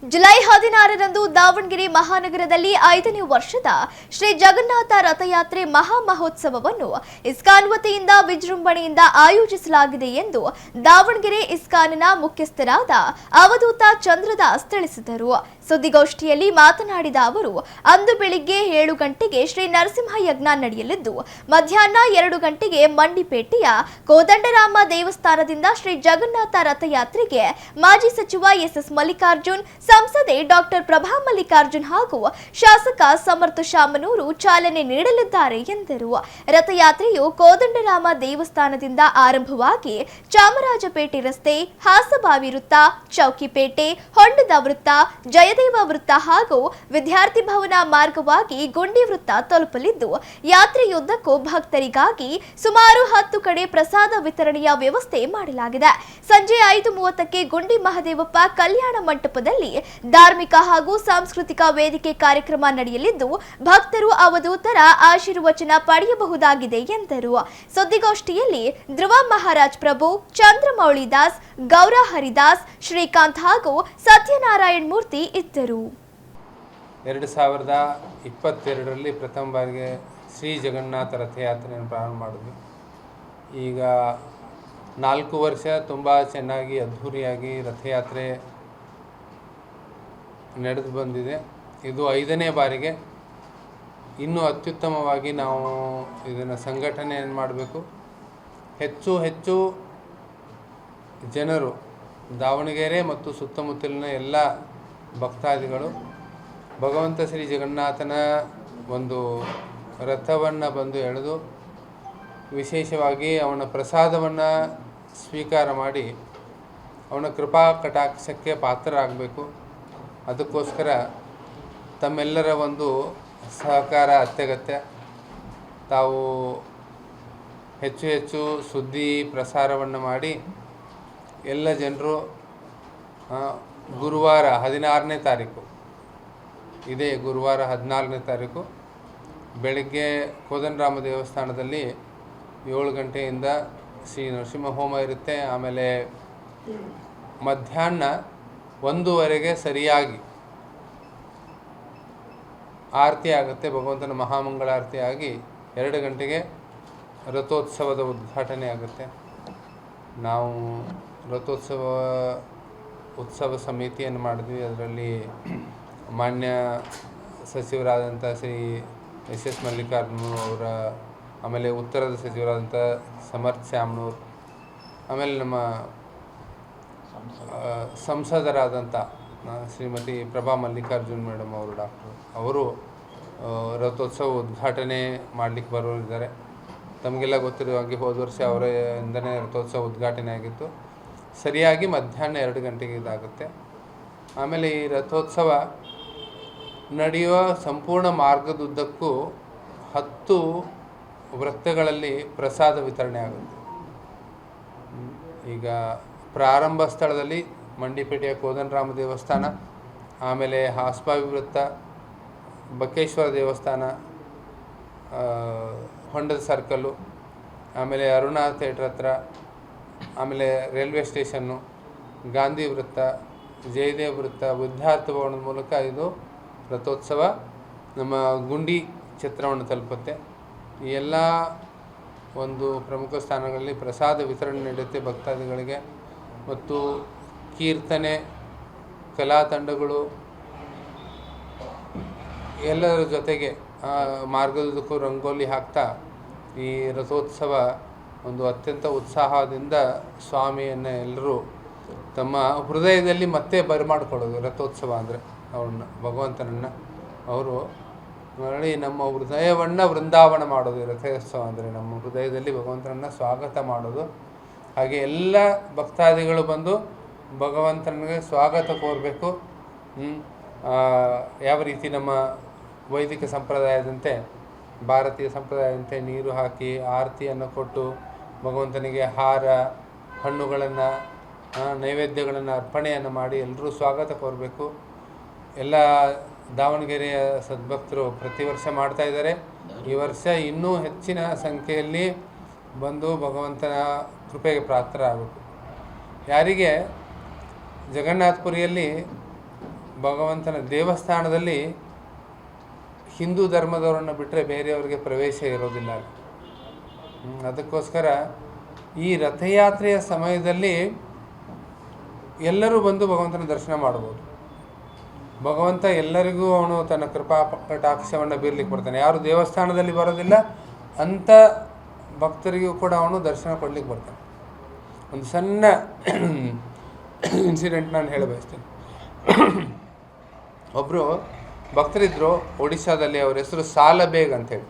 July 16ರಂದು Davanagere ಮಹಾನಗರದಲ್ಲಿ 5ನೇ ವರ್ಷದ ಶ್ರೀ ಜಗನ್ನಾಥ ರಥಯಾತ್ರೆ ಮಹಾ ಮಹೋತ್ಸವವನ್ನು ಇಸ್ಕಾನ್ ವತಿಯಿಂದ ವಿಜೃಂಭಣೆಯಿಂದ ಆಯೋಜಿಸಲಾಗಿದೆ ಎಂದು ದಾವಣಗೆರೆ ಇಸ್ಕಾನ್ನ ಮುಖ್ಯಸ್ಥರಾದ ಅವಧೂತ ಚಂದ್ರದಾಸ್ ತಿಳಿಸಿದರು. ಸುದ್ದಿಗೋಷ್ಠಿಯಲ್ಲಿ ಮಾತನಾಡಿದ ಅವರು, ಅಂದು ಬೆಳಿಗ್ಗೆ 7 ಗಂಟೆಗೆ ಶ್ರೀ ನರಸಿಂಹ ಯಜ್ಞ ನಡೆಯಲಿದ್ದು ಮಧ್ಯಾಹ್ನ 2 ಗಂಟೆಗೆ ಮಂಡಿಪೇಟೆಯ ಕೋದಂಡರಾಮ ದೇವಸ್ಥಾನದಿಂದ ಶ್ರೀ ಜಗನ್ನಾಥ ರಥಯಾತ್ರೆಗೆ ಮಾಜಿ ಸಚಿವ ಎಸ್ ಮಲ್ಲಿಕಾರ್ಜುನ್, ಸಂಸದೆ ಡಾಕ್ಟರ್ ಪ್ರಭಾ ಮಲ್ಲಿಕಾರ್ಜುನ್ ಹಾಗೂ ಶಾಸಕ ಸಮರ್ಥ ಶಾಮನೂರು ಚಾಲನೆ ನೀಡಲಿದ್ದಾರೆ ಎಂದರು. ರಥಯಾತ್ರೆಯು ಕೋದಂಡರಾಮ ದೇವಸ್ಥಾನದಿಂದ ಆರಂಭವಾಗಿ ಚಾಮರಾಜಪೇಟೆ ರಸ್ತೆ, ಹಾಸಬಾವಿ ವೃತ್ತ, ಚೌಕಿಪೇಟೆ, ಹೊಂಡದ ವೃತ್ತ, ಜಯದೇವ ವೃತ್ತ ಹಾಗೂ ವಿದ್ಯಾರ್ಥಿ ಭವನ ಮಾರ್ಗವಾಗಿ ಗುಂಡಿ ವೃತ್ತ ತಲುಪಲಿದ್ದು, ಯಾತ್ರೆಯುದ್ದಕ್ಕೂ ಭಕ್ತರಿಗಾಗಿ ಸುಮಾರು 10 ಕಡೆ ಪ್ರಸಾದ ವಿತರಣೆಯ ವ್ಯವಸ್ಥೆ ಮಾಡಲಾಗಿದೆ. ಸಂಜೆ 5:30ಕ್ಕೆ ಗುಂಡಿ ಮಹದೇವಪ್ಪ ಕಲ್ಯಾಣ ಮಂಟಪದಲ್ಲಿ ಧಾರ್ಮಿಕ ಹಾಗೂ ಸಾಂಸ್ಕೃತಿಕ ವೇದಿಕೆ ಕಾರ್ಯಕ್ರಮ ನಡೆಯಲಿದ್ದು ಭಕ್ತರು ಅವಧೂತರ ಆಶೀರ್ವಚನ ಪಡೆಯಬಹುದಾಗಿದೆ ಎಂದರು. ಸುದ್ದಿಗೋಷ್ಠಿಯಲ್ಲಿ ಧ್ರುವ ಮಹಾರಾಜ್ ಪ್ರಭು, ಚಂದ್ರಮೌಳಿ ದಾಸ್, ಗೌರ ಹರಿದಾಸ್, ಶ್ರೀಕಾಂತ್ ಹಾಗೂ ಸತ್ಯನಾರಾಯಣ ಮೂರ್ತಿ ಇದ್ದರು. 2022ರಲ್ಲಿ ಪ್ರಥಮ ಬಾರಿಗೆ ಶ್ರೀ ಜಗನ್ನಾಥ ರಥಯಾತ್ರೆಯನ್ನು ಪ್ರಾರಂಭ ಮಾಡಿದ್ವಿ. ಈಗ 4 ವರ್ಷ ತುಂಬ ಚೆನ್ನಾಗಿ ಅದ್ಧೂರಿಯಾಗಿ ರಥಯಾತ್ರೆ ನಡೆದು ಬಂದಿದೆ. ಇದು 5ನೇ ಬಾರಿಗೆ. ಇನ್ನೂ ಅತ್ಯುತ್ತಮವಾಗಿ ನಾವು ಇದನ್ನು ಸಂಘಟನೆಯನ್ನು ಮಾಡಬೇಕು. ಹೆಚ್ಚು ಜನರು, ದಾವಣಗೆರೆ ಮತ್ತು ಸುತ್ತಮುತ್ತಲಿನ ಎಲ್ಲ ಭಕ್ತಾದಿಗಳು ಭಗವಂತ ಶ್ರೀ ಜಗನ್ನಾಥನ ಒಂದು ರಥವನ್ನು ಬಂದು ಎಳೆದು ವಿಶೇಷವಾಗಿ ಅವನ ಪ್ರಸಾದವನ್ನು ಸ್ವೀಕಾರ ಮಾಡಿ ಅವನ ಕೃಪಾ ಕಟಾಕ್ಷಕ್ಕೆ ಪಾತ್ರರಾಗಬೇಕು. ಅದಕ್ಕೋಸ್ಕರ ತಮ್ಮೆಲ್ಲರ ಒಂದು ಸಹಕಾರ ಅತ್ಯಗತ್ಯ. ತಾವು ಹೆಚ್ಚು ಸುದ್ದಿ ಪ್ರಸಾರವನ್ನು ಮಾಡಿ ಎಲ್ಲ ಜನರು ಗುರುವಾರ 16ನೇ ತಾರೀಕು, ಇದೇ ಗುರುವಾರ 14ನೇ ತಾರೀಕು ಬೆಳಗ್ಗೆ ಕೋದಂಡರಾಮ ದೇವಸ್ಥಾನದಲ್ಲಿ 7 ಗಂಟೆಯಿಂದ ಶ್ರೀ ನರಸಿಂಹ ಹೋಮ ಇರುತ್ತೆ. ಆಮೇಲೆ ಮಧ್ಯಾಹ್ನ 1:00ವರೆಗೆ ಸರಿಯಾಗಿ ಆರತಿ ಆಗುತ್ತೆ. ಭಗವಂತನ ಮಹಾಮಂಗಳಾರತಿ ಆಗಿ 2 ಗಂಟೆಗೆ ರಥೋತ್ಸವದ ಉದ್ಘಾಟನೆ ಆಗುತ್ತೆ. ನಾವು ಉತ್ಸವ ಸಮಿತಿಯನ್ನು ಮಾಡಿದ್ವಿ. ಅದರಲ್ಲಿ ಮಾನ್ಯ ಸಚಿವರಾದಂಥ ಶ್ರೀ ಎಸ್ ಮಲ್ಲಿಕಾರ್ಜುನ್ ಅವರ, ಆಮೇಲೆ ಉತ್ತರದ ಸಚಿವರಾದಂಥ ಸಮರ್ಥ ಶಾಮನೂರು, ಆಮೇಲೆ ನಮ್ಮ ಸಂಸದರಾದಂಥ ಶ್ರೀಮತಿ ಪ್ರಭಾ ಮಲ್ಲಿಕಾರ್ಜುನ್ ಮೇಡಮ್ ಅವರು, ಅವರು ರಥೋತ್ಸವ ಉದ್ಘಾಟನೆ ಮಾಡಲಿಕ್ಕೆ ಬರೋರಿದ್ದಾರೆ. ತಮಗೆಲ್ಲ ಗೊತ್ತಿರುವ ಹಾಗೆ ಹೋದ ವರ್ಷ ಅವರಿಂದನೇ ರಥೋತ್ಸವ ಉದ್ಘಾಟನೆ ಆಗಿತ್ತು. ಸರಿಯಾಗಿ ಮಧ್ಯಾಹ್ನ 2 ಗಂಟೆಗೆ ಇದಾಗುತ್ತೆ. ಆಮೇಲೆ ಈ ರಥೋತ್ಸವ ನಡೆಯುವ ಸಂಪೂರ್ಣ ಮಾರ್ಗದುದ್ದಕ್ಕೂ 10 ವೃತ್ತಗಳಲ್ಲಿ ಪ್ರಸಾದ ವಿತರಣೆ ಆಗುತ್ತೆ. ಈಗ ಪ್ರಾರಂಭ ಸ್ಥಳದಲ್ಲಿ ಮಂಡಿಪೇಟೆಯ ಕೋದಂಡರಾಮ ದೇವಸ್ಥಾನ, ಆಮೇಲೆ ಹಾಸಬಾವಿ ವೃತ್ತ, ಬಕ್ಕೇಶ್ವರ ದೇವಸ್ಥಾನ, ಹೊಂಡದ ಸರ್ಕಲ್ಲು, ಆಮೇಲೆ ಅರುಣಾ ಥಿಯೇಟ್ರ್ ಹತ್ರ, ಆಮೇಲೆ ರೈಲ್ವೆ ಸ್ಟೇಷನ್ನು, ಗಾಂಧಿ ವೃತ್ತ, ಜಯದೇವ್ ವೃತ್ತ, ವಿದ್ಯಾರ್ಥಿ ಭವನದ ಮೂಲಕ ಇದು ರಥೋತ್ಸವ ನಮ್ಮ ಗುಂಡಿ ಛತ್ರವನ್ನು ತಲುಪುತ್ತೆ. ಈ ಎಲ್ಲ ಒಂದು ಪ್ರಮುಖ ಸ್ಥಾನಗಳಲ್ಲಿ ಪ್ರಸಾದ ವಿತರಣೆ ನಡೆಯುತ್ತೆ ಭಕ್ತಾದಿಗಳಿಗೆ. ಮತ್ತು ಕೀರ್ತನೆ, ಕಲಾ ತಂಡಗಳು ಎಲ್ಲರ ಜೊತೆಗೆ ಮಾರ್ಗದುದ್ದಕ್ಕೂ ರಂಗೋಲಿ ಹಾಕ್ತಾ ಈ ರಥೋತ್ಸವ ಒಂದು ಅತ್ಯಂತ ಉತ್ಸಾಹದಿಂದ ಸ್ವಾಮಿಯನ್ನು ಎಲ್ಲರೂ ತಮ್ಮ ಹೃದಯದಲ್ಲಿ ಮತ್ತೆ ಬರಮಾಡ್ಕೊಳ್ಳೋದು. ರಥೋತ್ಸವ ಅಂದರೆ ಅವ್ರನ್ನ, ಭಗವಂತನನ್ನು ಅವರು ನೋಡಿ ನಮ್ಮ ಹೃದಯವನ್ನು ವೃಂದಾವನ ಮಾಡೋದು. ರಥೋತ್ಸವ ಅಂದರೆ ನಮ್ಮ ಹೃದಯದಲ್ಲಿ ಭಗವಂತನನ್ನು ಸ್ವಾಗತ ಮಾಡೋದು. ಹಾಗೆ ಎಲ್ಲ ಭಕ್ತಾದಿಗಳು ಬಂದು ಭಗವಂತನಿಗೆ ಸ್ವಾಗತ ಕೋರಬೇಕು. ಯಾವ ರೀತಿ ನಮ್ಮ ವೈದಿಕ ಸಂಪ್ರದಾಯದಂತೆ, ಭಾರತೀಯ ಸಂಪ್ರದಾಯದಂತೆ ನೀರು ಹಾಕಿ ಆರತಿಯನ್ನು ಕೊಟ್ಟು ಭಗವಂತನಿಗೆ ಹಾರ, ಹಣ್ಣುಗಳನ್ನು, ನೈವೇದ್ಯಗಳನ್ನು ಅರ್ಪಣೆಯನ್ನು ಮಾಡಿ ಎಲ್ಲರೂ ಸ್ವಾಗತ ಕೋರಬೇಕು. ಎಲ್ಲ ದಾವಣಗೆರೆಯ ಸದ್ಭಕ್ತರು ಪ್ರತಿ ವರ್ಷ ಮಾಡ್ತಾಯಿದ್ದಾರೆ. ಈ ವರ್ಷ ಇನ್ನೂ ಹೆಚ್ಚಿನ ಸಂಖ್ಯೆಯಲ್ಲಿ ಬಂದು ಭಗವಂತನ ಕೃಪೆಗೆ ಪಾತ್ರರಾಗಬೇಕು. ಯಾರಿಗೆ ಜಗನ್ನಾಥಪುರಿಯಲ್ಲಿ ಭಗವಂತನ ದೇವಸ್ಥಾನದಲ್ಲಿ ಹಿಂದೂ ಧರ್ಮದವರನ್ನು ಬಿಟ್ಟರೆ ಬೇರೆಯವರಿಗೆ ಪ್ರವೇಶ ಇರೋದಿಲ್ಲ. ಅದಕ್ಕೋಸ್ಕರ ಈ ರಥಯಾತ್ರೆಯ ಸಮಯದಲ್ಲಿ ಎಲ್ಲರೂ ಬಂದು ಭಗವಂತನ ದರ್ಶನ ಮಾಡ್ಬೋದು. ಭಗವಂತ ಎಲ್ಲರಿಗೂ ಅವನು ತನ್ನ ಕೃಪಾ ಕಟಾಕ್ಷವನ್ನು ಬೀರ್ಲಿಕ್ಕೆ ಬರ್ತಾನೆ. ಯಾರು ದೇವಸ್ಥಾನದಲ್ಲಿ ಬರೋದಿಲ್ಲ ಅಂಥ ಭಕ್ತರಿಗೂ ಕೂಡ ಅವನು ದರ್ಶನ ಕೊಡ್ಲಿಕ್ಕೆ ಬರ್ತಾನೆ. ಒಂದು ಸಣ್ಣ ಇನ್ಸಿಡೆಂಟ್ ನಾನು ಹೇಳ ಬಯಸ್ತೇನೆ. ಒಬ್ಬರು ಭಕ್ತರಿದ್ದರು ಒಡಿಶಾದಲ್ಲಿ, ಅವ್ರ ಹೆಸರು ಸಾಲಬೇಗ್ ಅಂತೇಳಿ.